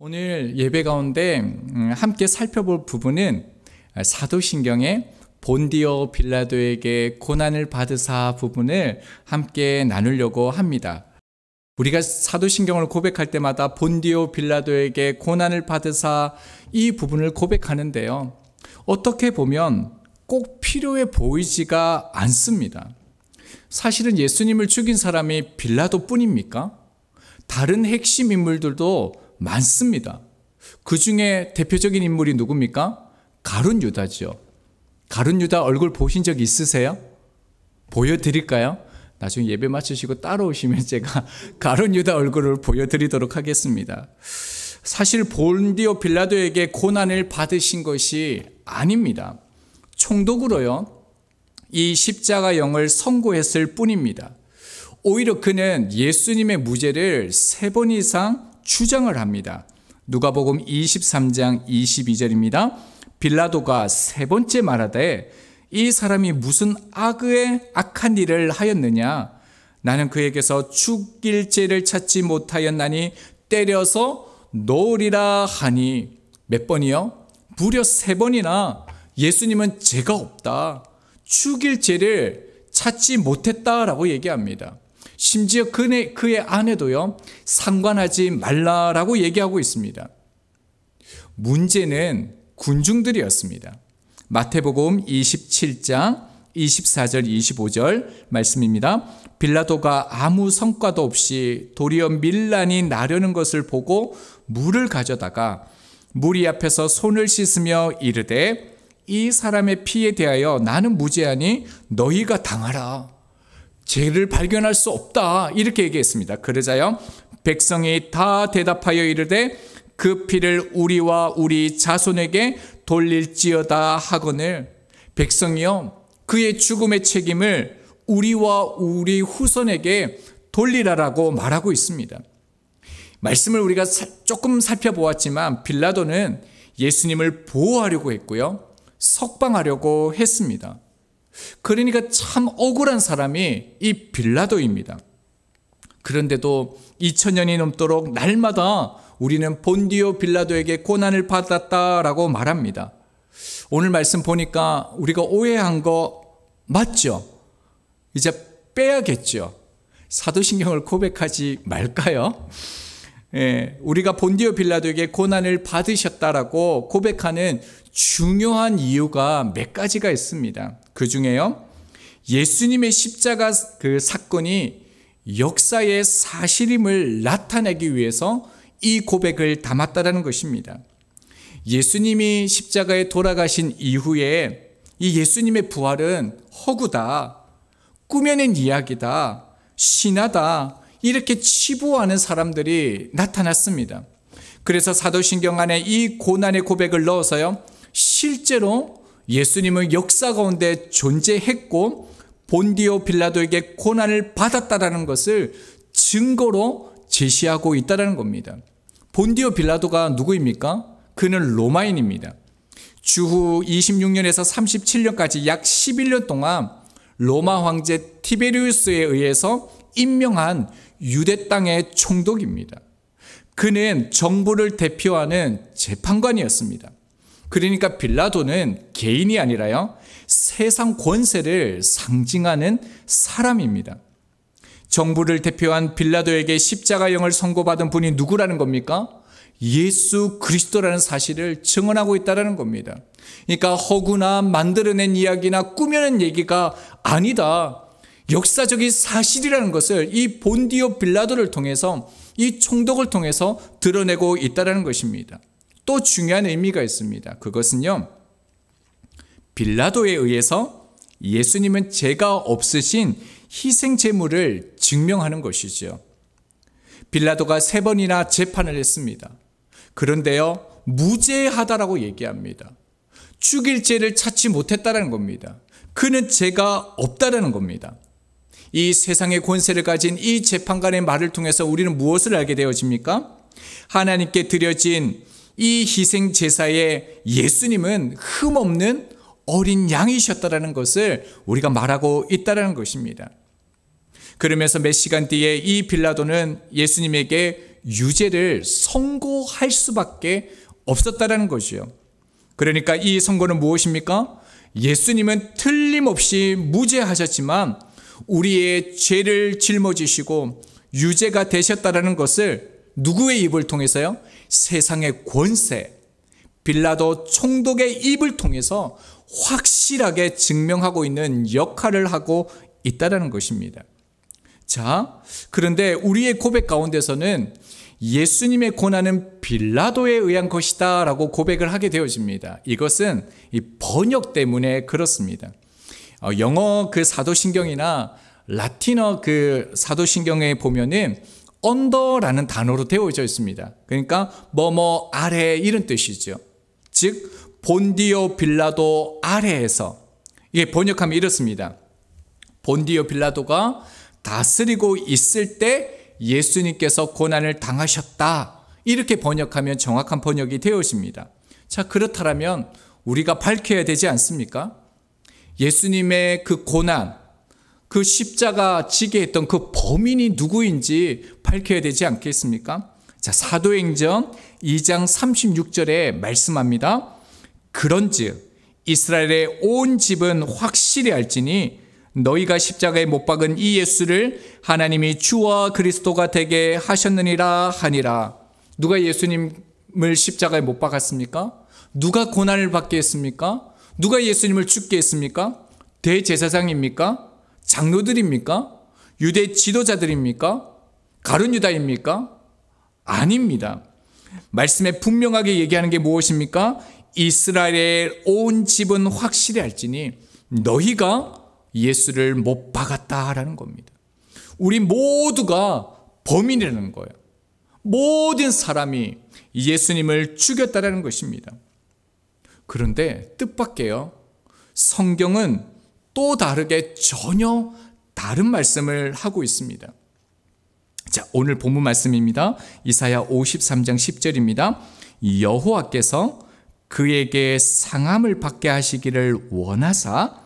오늘 예배 가운데 함께 살펴볼 부분은 사도신경의 본디오 빌라도에게 고난을 받으사 부분을 함께 나누려고 합니다. 우리가 사도신경을 고백할 때마다 본디오 빌라도에게 고난을 받으사 이 부분을 고백하는데요. 어떻게 보면 꼭 필요해 보이지가 않습니다. 사실은 예수님을 죽인 사람이 빌라도뿐입니까? 다른 핵심 인물들도 많습니다. 그 중에 대표적인 인물이 누굽니까? 가룟 유다죠. 가룟 유다 얼굴 보신 적 있으세요? 보여드릴까요? 나중에 예배 마치시고 따라오시면 제가 가룟 유다 얼굴을 보여드리도록 하겠습니다. 사실 본디오 빌라도에게 고난을 받으신 것이 아닙니다. 총독으로요, 이 십자가형을 선고했을 뿐입니다. 오히려 그는 예수님의 무죄를 3번 이상 주장을 합니다. 누가복음 23장 22절입니다. 빌라도가 3번째 말하되 이 사람이 무슨 악한 일을 하였느냐? 나는 그에게서 죽일 죄를 찾지 못하였나니 때려서 놓으리라 하니. 몇 번이요? 무려 3번이나 예수님은 죄가 없다, 죽일 죄를 찾지 못했다라고 얘기합니다. 심지어 그의 아내도요, 상관하지 말라라고 얘기하고 있습니다. 문제는 군중들이었습니다. 마태복음 27장 24절 25절 말씀입니다. 빌라도가 아무 성과도 없이 도리어 밀란이 나려는 것을 보고 물을 가져다가 무리 앞에서 손을 씻으며 이르되 이 사람의 피에 대하여 나는 무죄하니 너희가 당하라. 죄를 발견할 수 없다, 이렇게 얘기했습니다. 그러자요, 백성이 다 대답하여 이르되 그 피를 우리와 우리 자손에게 돌릴지어다 하거늘. 백성이요, 그의 죽음의 책임을 우리와 우리 후손에게 돌리라라고 말하고 있습니다. 말씀을 우리가 조금 살펴보았지만 빌라도는 예수님을 보호하려고 했고요, 석방하려고 했습니다. 그러니까 참 억울한 사람이 이 빌라도입니다. 그런데도 2000년이 넘도록 날마다 우리는 본디오 빌라도에게 고난을 받았다라고 말합니다. 오늘 말씀 보니까 우리가 오해한 거 맞죠? 이제 빼야겠죠. 사도신경을 고백하지 말까요? 우리가 본디오 빌라도에게 고난을 받으셨다라고 고백하는 중요한 이유가 몇 가지가 있습니다. 그 중에요, 예수님의 십자가 그 사건이 역사의 사실임을 나타내기 위해서 이 고백을 담았다라는 것입니다. 예수님이 십자가에 돌아가신 이후에 이 예수님의 부활은 허구다, 꾸며낸 이야기다, 신화다, 이렇게 치부하는 사람들이 나타났습니다. 그래서 사도신경 안에 이 고난의 고백을 넣어서요, 실제로 예수님은 역사 가운데 존재했고 본디오 빌라도에게 고난을 받았다라는 것을 증거로 제시하고 있다는 겁니다. 본디오 빌라도가 누구입니까? 그는 로마인입니다. 주후 26년에서 37년까지 약 11년 동안 로마 황제 티베리우스에 의해서 임명한 유대 땅의 총독입니다. 그는 정부를 대표하는 재판관이었습니다. 그러니까 빌라도는 개인이 아니라요, 세상 권세를 상징하는 사람입니다. 정부를 대표한 빌라도에게 십자가형을 선고받은 분이 누구라는 겁니까? 예수 그리스도라는 사실을 증언하고 있다는 겁니다. 그러니까 허구나 만들어낸 이야기나 꾸며낸 얘기가 아니다, 역사적인 사실이라는 것을 이 본디오 빌라도를 통해서, 이 총독을 통해서 드러내고 있다는 것입니다. 또 중요한 의미가 있습니다. 그것은요, 빌라도에 의해서 예수님은 죄가 없으신 희생 제물을 증명하는 것이죠. 빌라도가 3번이나 재판을 했습니다. 그런데요, 무죄하다라고 얘기합니다. 죽일 죄를 찾지 못했다는 겁니다. 그는 죄가 없다라는 겁니다. 이 세상의 권세를 가진 이 재판관의 말을 통해서 우리는 무엇을 알게 되어집니까? 하나님께 드려진 이 희생 제사에 예수님은 흠없는 어린 양이셨다라는 것을 우리가 말하고 있다라는 것입니다. 그러면서 몇 시간 뒤에 이 빌라도는 예수님에게 유죄를 선고할 수밖에 없었다라는 것이요. 그러니까 이 선고는 무엇입니까? 예수님은 틀림없이 무죄하셨지만 우리의 죄를 짊어지시고 유죄가 되셨다라는 것을 누구의 입을 통해서요? 세상의 권세, 빌라도 총독의 입을 통해서 확실하게 증명하고 있는 역할을 하고 있다는 것입니다. 자, 그런데 우리의 고백 가운데서는 예수님의 고난은 빌라도에 의한 것이다 라고 고백을 하게 되어집니다. 이것은 이 번역 때문에 그렇습니다. 영어 그 사도신경이나 라틴어 그 사도신경에 보면은 언더라는 단어로 되어져 있습니다. 그러니까 뭐뭐 아래 이런 뜻이죠. 즉 본디오 빌라도 아래에서, 이게 번역하면 이렇습니다. 본디오 빌라도가 다스리고 있을 때 예수님께서 고난을 당하셨다, 이렇게 번역하면 정확한 번역이 되어집니다. 자, 그렇다면 우리가 밝혀야 되지 않습니까? 예수님의 그 고난, 그 십자가 지게 했던 그 범인이 누구인지 밝혀야 되지 않겠습니까? 자, 사도행전 2장 36절에 말씀합니다. 그런즉 이스라엘의 온 집은 확실히 알지니 너희가 십자가에 못 박은 이 예수를 하나님이 주와 그리스도가 되게 하셨느니라 하니라. 누가 예수님을 십자가에 못 박았습니까? 누가 고난을 받게 했습니까? 누가 예수님을 죽게 했습니까? 대제사장입니까? 장로들입니까? 유대 지도자들입니까? 가룟 유다입니까? 아닙니다. 말씀에 분명하게 얘기하는 게 무엇입니까? 이스라엘의 온 집은 확실히 알지니 너희가 예수를 못 박았다라는 겁니다. 우리 모두가 범인이라는 거예요. 모든 사람이 예수님을 죽였다라는 것입니다. 그런데 뜻밖에요, 성경은 또 다르게 전혀 다른 말씀을 하고 있습니다. 자, 오늘 본문 말씀입니다. 이사야 53장 10절입니다. 여호와께서 그에게 상함을 받게 하시기를 원하사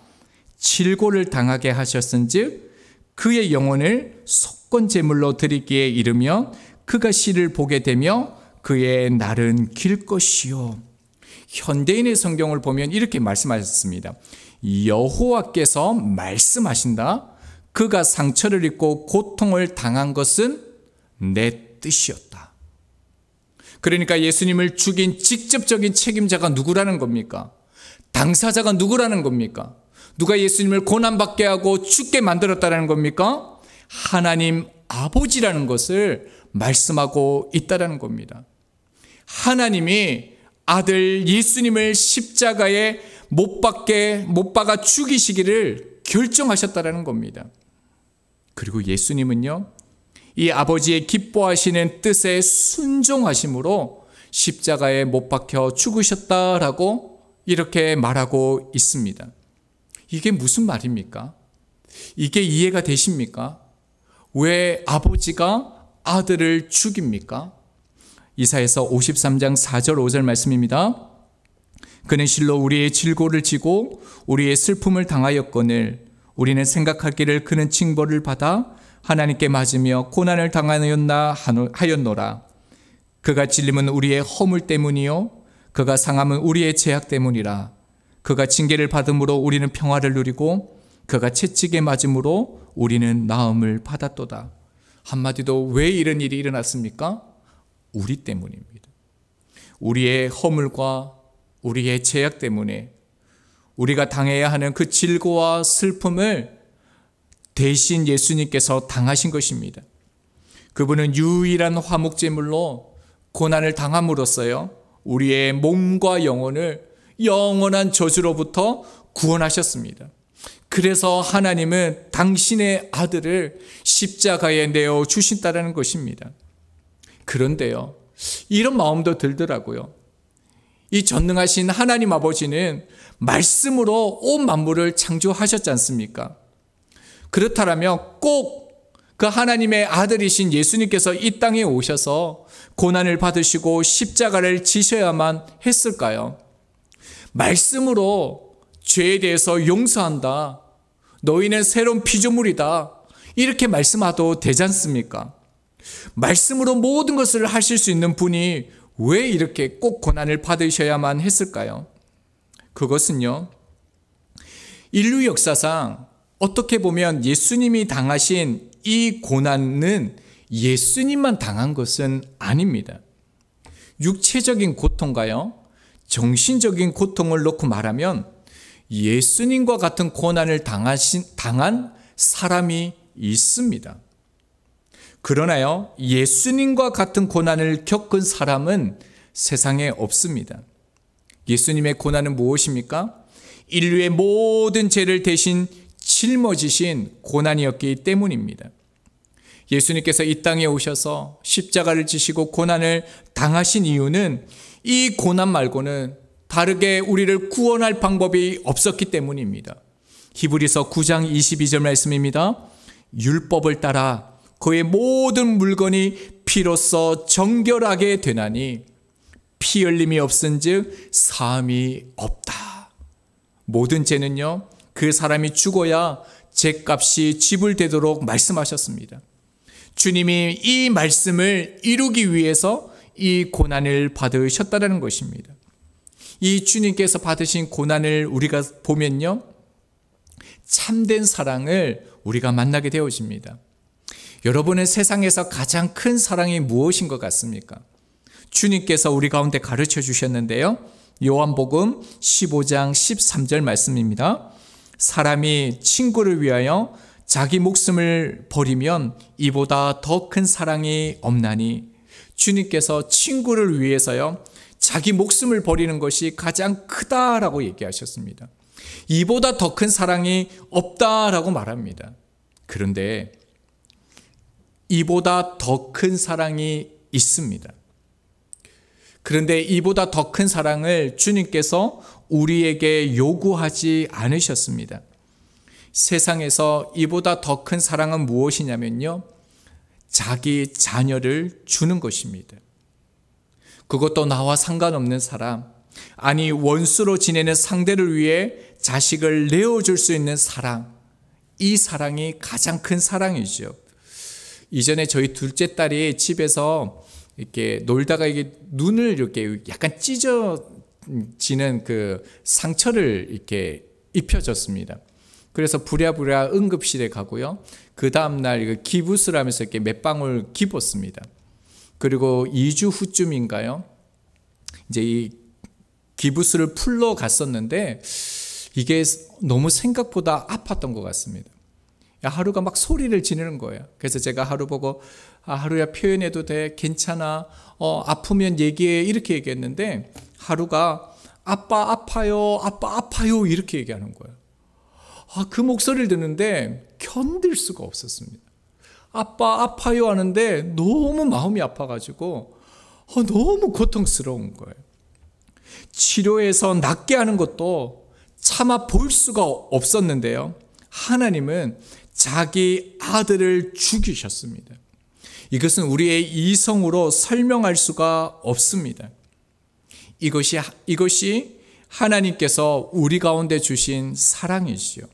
질고를 당하게 하셨은즉 그의 영혼을 속건 제물로 드리기에 이르며 그가 씨를 보게 되며 그의 날은 길 것이요. 현대인의 성경을 보면 이렇게 말씀하셨습니다. 여호와께서 말씀하신다. 그가 상처를 입고 고통을 당한 것은 내 뜻이었다. 그러니까 예수님을 죽인 직접적인 책임자가 누구라는 겁니까? 당사자가 누구라는 겁니까? 누가 예수님을 고난받게 하고 죽게 만들었다는 겁니까? 하나님 아버지라는 것을 말씀하고 있다는 겁니다. 하나님이 아들 예수님을 십자가에 못 박아 죽이시기를 결정하셨다는 겁니다. 그리고 예수님은요, 이 아버지의 기뻐하시는 뜻에 순종하심으로 십자가에 못 박혀 죽으셨다라고 이렇게 말하고 있습니다. 이게 무슨 말입니까? 이게 이해가 되십니까? 왜 아버지가 아들을 죽입니까? 이사야서 53장 4절 5절 말씀입니다. 그는 실로 우리의 질고를 지고 우리의 슬픔을 당하였거늘 우리는 생각하기를 그는 징벌을 받아 하나님께 맞으며 고난을 당하였나 하였노라. 그가 찔림은 우리의 허물 때문이요 그가 상함은 우리의 죄악 때문이라. 그가 징계를 받음으로 우리는 평화를 누리고 그가 채찍에 맞음으로 우리는 나음을 받았도다. 한마디로 왜 이런 일이 일어났습니까? 우리 때문입니다. 우리의 허물과 우리의 죄악 때문에 우리가 당해야 하는 그 질고와 슬픔을 대신 예수님께서 당하신 것입니다. 그분은 유일한 화목제물로 고난을 당함으로써요, 우리의 몸과 영혼을 영원한 저주로부터 구원하셨습니다. 그래서 하나님은 당신의 아들을 십자가에 내어 주신다는 것입니다. 그런데요, 이런 마음도 들더라고요. 이 전능하신 하나님 아버지는 말씀으로 온 만물을 창조하셨지 않습니까? 그렇다면 꼭 그 하나님의 아들이신 예수님께서 이 땅에 오셔서 고난을 받으시고 십자가를 지셔야만 했을까요? 말씀으로 죄에 대해서 용서한다, 너희는 새로운 피조물이다, 이렇게 말씀하도 되지 않습니까? 말씀으로 모든 것을 하실 수 있는 분이 왜 이렇게 꼭 고난을 받으셔야만 했을까요? 그것은요, 인류 역사상 어떻게 보면 예수님이 당하신 이 고난은 예수님만 당한 것은 아닙니다. 육체적인 고통과요, 정신적인 고통을 놓고 말하면 예수님과 같은 고난을 당한 사람이 있습니다. 그러나요, 예수님과 같은 고난을 겪은 사람은 세상에 없습니다. 예수님의 고난은 무엇입니까? 인류의 모든 죄를 대신 짊어지신 고난이었기 때문입니다. 예수님께서 이 땅에 오셔서 십자가를 지시고 고난을 당하신 이유는 이 고난 말고는 다르게 우리를 구원할 방법이 없었기 때문입니다. 히브리서 9장 22절 말씀입니다. 율법을 따라 그의 모든 물건이 피로써 정결하게 되나니 피 흘림이 없은즉 사함이 없다. 모든 죄는요, 그 사람이 죽어야 죄값이 지불되도록 말씀하셨습니다. 주님이 이 말씀을 이루기 위해서 이 고난을 받으셨다는 것입니다. 이 주님께서 받으신 고난을 우리가 보면요, 참된 사랑을 우리가 만나게 되어집니다. 여러분은 세상에서 가장 큰 사랑이 무엇인 것 같습니까? 주님께서 우리 가운데 가르쳐 주셨는데요, 요한복음 15장 13절 말씀입니다. 사람이 친구를 위하여 자기 목숨을 버리면 이보다 더 큰 사랑이 없나니, 주님께서 친구를 위해서요, 자기 목숨을 버리는 것이 가장 크다라고 얘기하셨습니다. 이보다 더 큰 사랑이 없다라고 말합니다. 그런데 이보다 더 큰 사랑이 있습니다. 그런데 이보다 더 큰 사랑을 주님께서 우리에게 요구하지 않으셨습니다. 세상에서 이보다 더 큰 사랑은 무엇이냐면요, 자기 자녀를 주는 것입니다. 그것도 나와 상관없는 사람, 아니 원수로 지내는 상대를 위해 자식을 내어줄 수 있는 사랑, 이 사랑이 가장 큰 사랑이죠. 이전에 저희 둘째 딸이 집에서 이렇게 놀다가 이게 눈을 이렇게 약간 찢어지는 그 상처를 이렇게 입혀줬습니다. 그래서 부랴부랴 응급실에 가고요. 그 다음날 기부스를 하면서 이렇게 몇 방울 기뻤습니다. 그리고 2주 후쯤인가요? 이제 이 기부스를 풀러 갔었는데 이게 너무 생각보다 아팠던 것 같습니다. 하루가 막 소리를 지르는 거예요. 그래서 제가 하루 보고, 하루야 표현해도 돼, 괜찮아, 아프면 얘기해, 이렇게 얘기했는데 하루가 아빠 아파요, 아빠 아파요, 이렇게 얘기하는 거예요. 그 목소리를 듣는데 견딜 수가 없었습니다. 아빠 아파요 하는데 너무 마음이 아파가지고 너무 고통스러운 거예요. 치료해서 낫게 하는 것도 차마 볼 수가 없었는데요, 하나님은 자기 아들을 죽이셨습니다. 이것은 우리의 이성으로 설명할 수가 없습니다. 이것이 하나님께서 우리 가운데 주신 사랑이지요.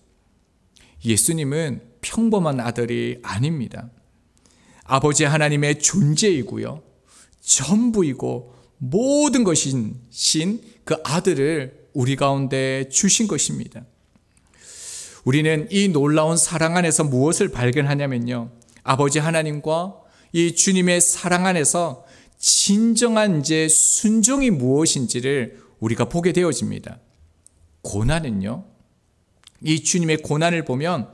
예수님은 평범한 아들이 아닙니다. 아버지 하나님의 존재이고요, 전부이고 모든 것인 그 아들을 우리 가운데 주신 것입니다. 우리는 이 놀라운 사랑 안에서 무엇을 발견하냐면요, 아버지 하나님과 이 주님의 사랑 안에서 진정한 순종이 무엇인지를 우리가 보게 되어집니다. 고난은요, 이 주님의 고난을 보면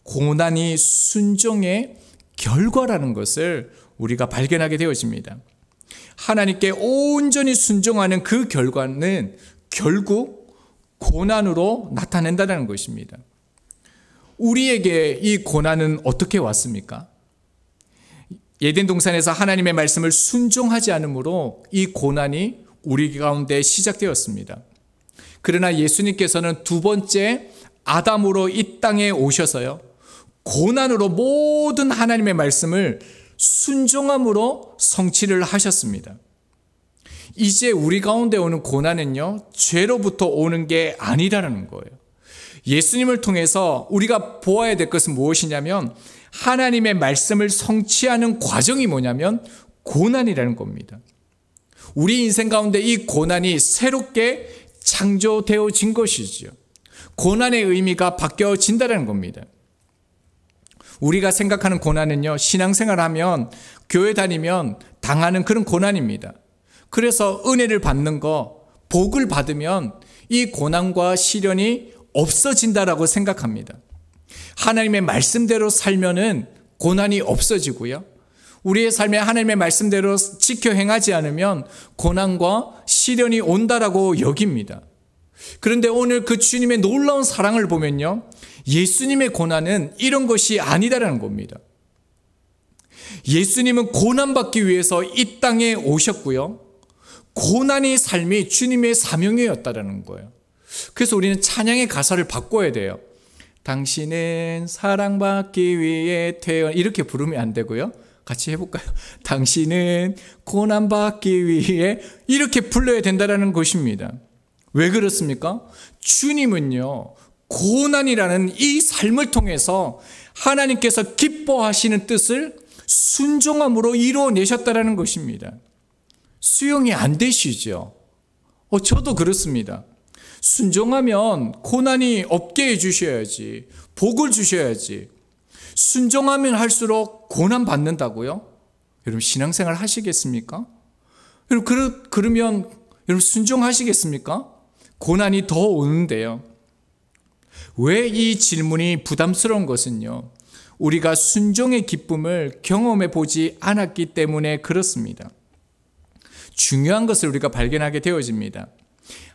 고난이 순종의 결과라는 것을 우리가 발견하게 되어집니다. 하나님께 온전히 순종하는 그 결과는 결국 고난으로 나타낸다는 것입니다. 우리에게 이 고난은 어떻게 왔습니까? 에덴 동산에서 하나님의 말씀을 순종하지 않으므로 이 고난이 우리 가운데 시작되었습니다. 그러나 예수님께서는 두 번째 아담으로 이 땅에 오셔서요, 고난으로 모든 하나님의 말씀을 순종함으로 성취를 하셨습니다. 이제 우리 가운데 오는 고난은요, 죄로부터 오는 게 아니라는 거예요. 예수님을 통해서 우리가 보아야 될 것은 무엇이냐면 하나님의 말씀을 성취하는 과정이 뭐냐면 고난이라는 겁니다. 우리 인생 가운데 이 고난이 새롭게 창조되어진 것이지요. 고난의 의미가 바뀌어진다는 겁니다. 우리가 생각하는 고난은요, 신앙생활하면, 교회 다니면 당하는 그런 고난입니다. 그래서 은혜를 받는 거, 복을 받으면 이 고난과 시련이 없어진다라고 생각합니다. 하나님의 말씀대로 살면은 고난이 없어지고요. 우리의 삶에 하나님의 말씀대로 지켜 행하지 않으면 고난과 시련이 온다라고 여깁니다. 그런데 오늘 그 주님의 놀라운 사랑을 보면요, 예수님의 고난은 이런 것이 아니다라는 겁니다. 예수님은 고난받기 위해서 이 땅에 오셨고요, 고난의 삶이 주님의 사명이었다라는 거예요. 그래서 우리는 찬양의 가사를 바꿔야 돼요. 당신은 사랑받기 위해 태어나, 이렇게 부르면 안 되고요. 같이 해볼까요? 당신은 고난받기 위해, 이렇게 불러야 된다는 것입니다. 왜 그렇습니까? 주님은요, 고난이라는 이 삶을 통해서 하나님께서 기뻐하시는 뜻을 순종함으로 이루어내셨다는 것입니다. 수용이 안 되시죠? 저도 그렇습니다. 순종하면 고난이 없게 해주셔야지, 복을 주셔야지. 순종하면 할수록 고난 받는다고요? 여러분 신앙생활 하시겠습니까? 그러면 여러분 순종하시겠습니까? 고난이 더 오는데요. 왜 이 질문이 부담스러운 것은요, 우리가 순종의 기쁨을 경험해 보지 않았기 때문에 그렇습니다. 중요한 것을 우리가 발견하게 되어집니다.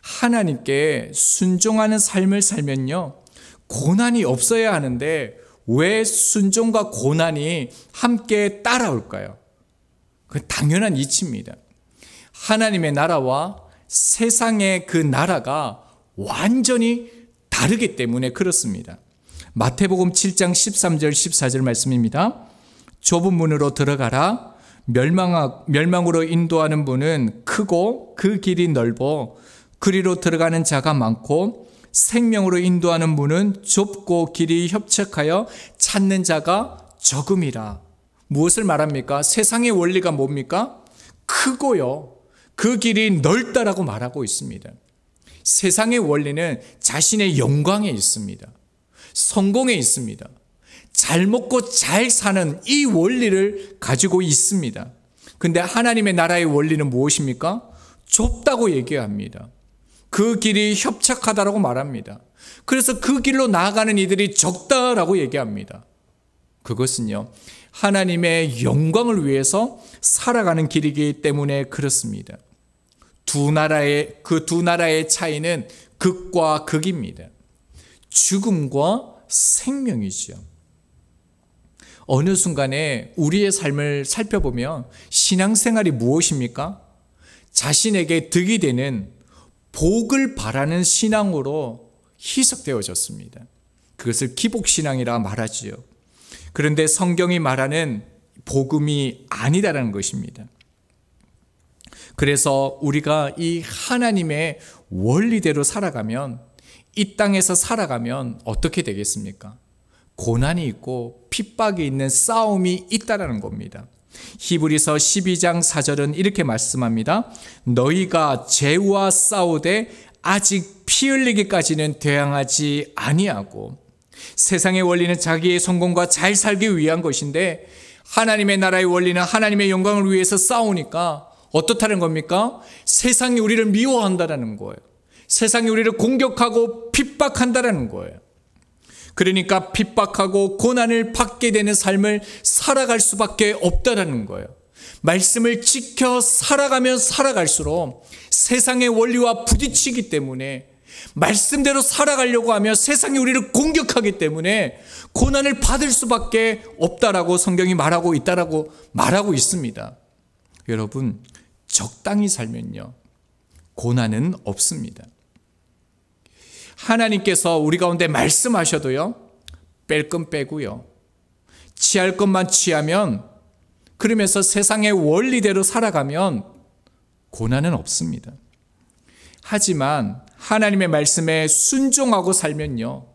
하나님께 순종하는 삶을 살면요, 고난이 없어야 하는데 왜 순종과 고난이 함께 따라올까요? 그건 당연한 이치입니다. 하나님의 나라와 세상의 그 나라가 완전히 다르기 때문에 그렇습니다. 마태복음 7장 13절 14절 말씀입니다. 좁은 문으로 들어가라. 멸망으로 인도하는 문은 크고 그 길이 넓어 그리로 들어가는 자가 많고 생명으로 인도하는 문은 좁고 길이 협착하여 찾는 자가 적음이라. 무엇을 말합니까? 세상의 원리가 뭡니까? 크고요, 그 길이 넓다라고 말하고 있습니다. 세상의 원리는 자신의 영광에 있습니다. 성공에 있습니다. 잘 먹고 잘 사는 이 원리를 가지고 있습니다. 근데 하나님의 나라의 원리는 무엇입니까? 좁다고 얘기합니다. 그 길이 협착하다라고 말합니다. 그래서 그 길로 나아가는 이들이 적다라고 얘기합니다. 그것은요, 하나님의 영광을 위해서 살아가는 길이기 때문에 그렇습니다. 그 두 나라의 차이는 극과 극입니다. 죽음과 생명이죠. 어느 순간에 우리의 삶을 살펴보면 신앙생활이 무엇입니까? 자신에게 득이 되는 복을 바라는 신앙으로 희석되어졌습니다. 그것을 기복신앙이라 말하지요. 그런데 성경이 말하는 복음이 아니다라는 것입니다. 그래서 우리가 이 하나님의 원리대로 살아가면, 이 땅에서 살아가면 어떻게 되겠습니까? 고난이 있고 핍박이 있는 싸움이 있다라는 겁니다. 히브리서 12장 4절은 이렇게 말씀합니다. 너희가 죄와 싸우되 아직 피 흘리기까지는 대항하지 아니하고. 세상의 원리는 자기의 성공과 잘 살기 위한 것인데 하나님의 나라의 원리는 하나님의 영광을 위해서 싸우니까 어떻다는 겁니까? 세상이 우리를 미워한다는 거예요. 세상이 우리를 공격하고 핍박한다는 거예요. 그러니까 핍박하고 고난을 받게 되는 삶을 살아갈 수밖에 없다는 거예요. 말씀을 지켜 살아가면 살아갈수록 세상의 원리와 부딪히기 때문에, 말씀대로 살아가려고 하면 세상이 우리를 공격하기 때문에 고난을 받을 수밖에 없다라고 성경이 말하고 있다라고 말하고 있습니다. 여러분, 적당히 살면요, 고난은 없습니다. 하나님께서 우리 가운데 말씀하셔도요, 뺄 건 빼고요, 취할 것만 취하면, 그러면서 세상의 원리대로 살아가면 고난은 없습니다. 하지만 하나님의 말씀에 순종하고 살면요,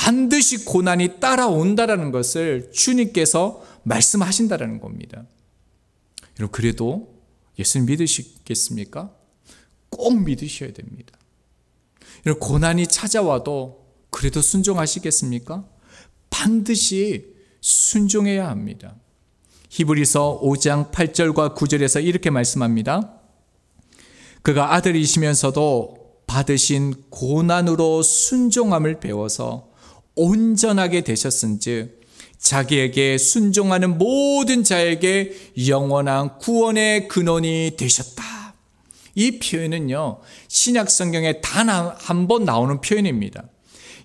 반드시 고난이 따라온다라는 것을 주님께서 말씀하신다라는 겁니다. 여러분, 그래도 예수님 믿으시겠습니까? 꼭 믿으셔야 됩니다. 여러분, 고난이 찾아와도 그래도 순종하시겠습니까? 반드시 순종해야 합니다. 히브리서 5장 8절과 9절에서 이렇게 말씀합니다. 그가 아들이시면서도 받으신 고난으로 순종함을 배워서 온전하게 되셨은즉 자기에게 순종하는 모든 자에게 영원한 구원의 근원이 되셨다. 이 표현은요, 신약 성경에 단 한 번 나오는 표현입니다.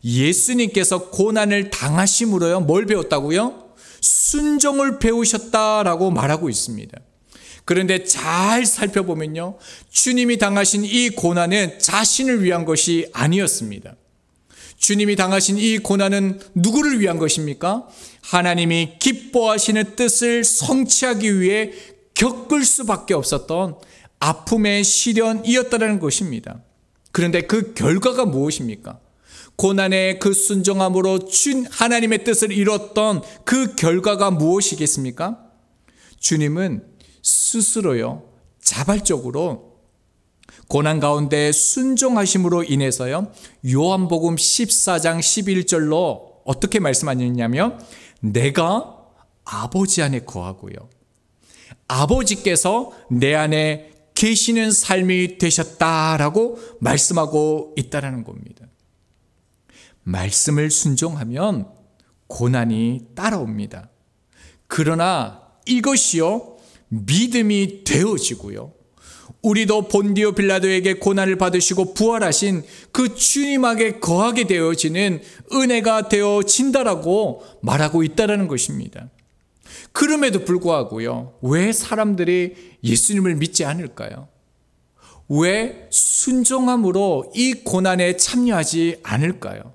예수님께서 고난을 당하심으로요, 뭘 배웠다고요? 순종을 배우셨다라고 말하고 있습니다. 그런데 잘 살펴보면요, 주님이 당하신 이 고난은 자신을 위한 것이 아니었습니다. 주님이 당하신 이 고난은 누구를 위한 것입니까? 하나님이 기뻐하시는 뜻을 성취하기 위해 겪을 수밖에 없었던 아픔의 시련이었다는 것입니다. 그런데 그 결과가 무엇입니까? 고난의 그 순종함으로 하나님의 뜻을 이뤘던 그 결과가 무엇이겠습니까? 주님은 스스로요, 자발적으로 고난 가운데 순종하심으로 인해서요, 요한복음 14장 11절로 어떻게 말씀하셨냐면, 내가 아버지 안에 거하고요, 아버지께서 내 안에 계시는 삶이 되셨다라고 말씀하고 있다는 겁니다. 말씀을 순종하면 고난이 따라옵니다. 그러나 이것이요, 믿음이 되어지고요, 우리도 본디오 빌라도에게 고난을 받으시고 부활하신 그 주님에게 거하게 되어지는 은혜가 되어진다라고 말하고 있다는 것입니다. 그럼에도 불구하고요, 왜 사람들이 예수님을 믿지 않을까요? 왜 순종함으로 이 고난에 참여하지 않을까요?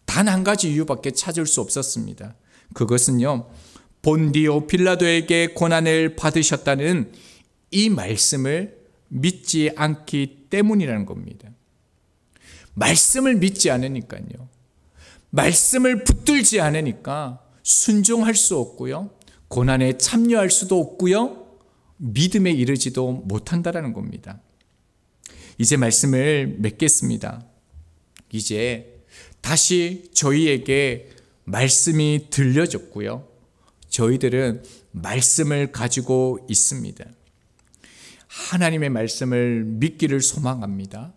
단 한 가지 이유밖에 찾을 수 없었습니다. 그것은요, 본디오 빌라도에게 고난을 받으셨다는 이 말씀을 믿지 않기 때문이라는 겁니다. 말씀을 믿지 않으니까요, 말씀을 붙들지 않으니까 순종할 수 없고요, 고난에 참여할 수도 없고요, 믿음에 이르지도 못한다는 겁니다. 이제 말씀을 맺겠습니다. 이제 다시 저희에게 말씀이 들려졌고요, 저희들은 말씀을 가지고 있습니다. 하나님의 말씀을 믿기를 소망합니다.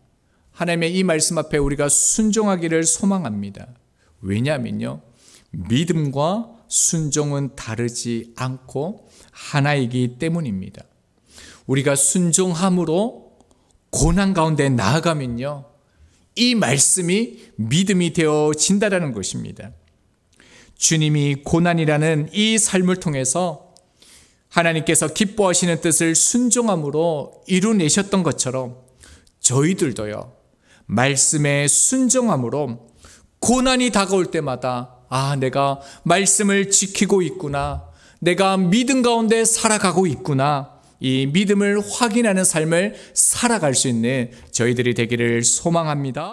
하나님의 이 말씀 앞에 우리가 순종하기를 소망합니다. 왜냐하면요, 믿음과 순종은 다르지 않고 하나이기 때문입니다. 우리가 순종함으로 고난 가운데 나아가면요, 이 말씀이 믿음이 되어진다는 것입니다. 주님이 고난이라는 이 삶을 통해서 하나님께서 기뻐하시는 뜻을 순종함으로 이루내셨던 것처럼 저희들도요, 말씀에 순종함으로 고난이 다가올 때마다, 아, 내가 말씀을 지키고 있구나, 내가 믿음 가운데 살아가고 있구나, 이 믿음을 확인하는 삶을 살아갈 수 있는 저희들이 되기를 소망합니다.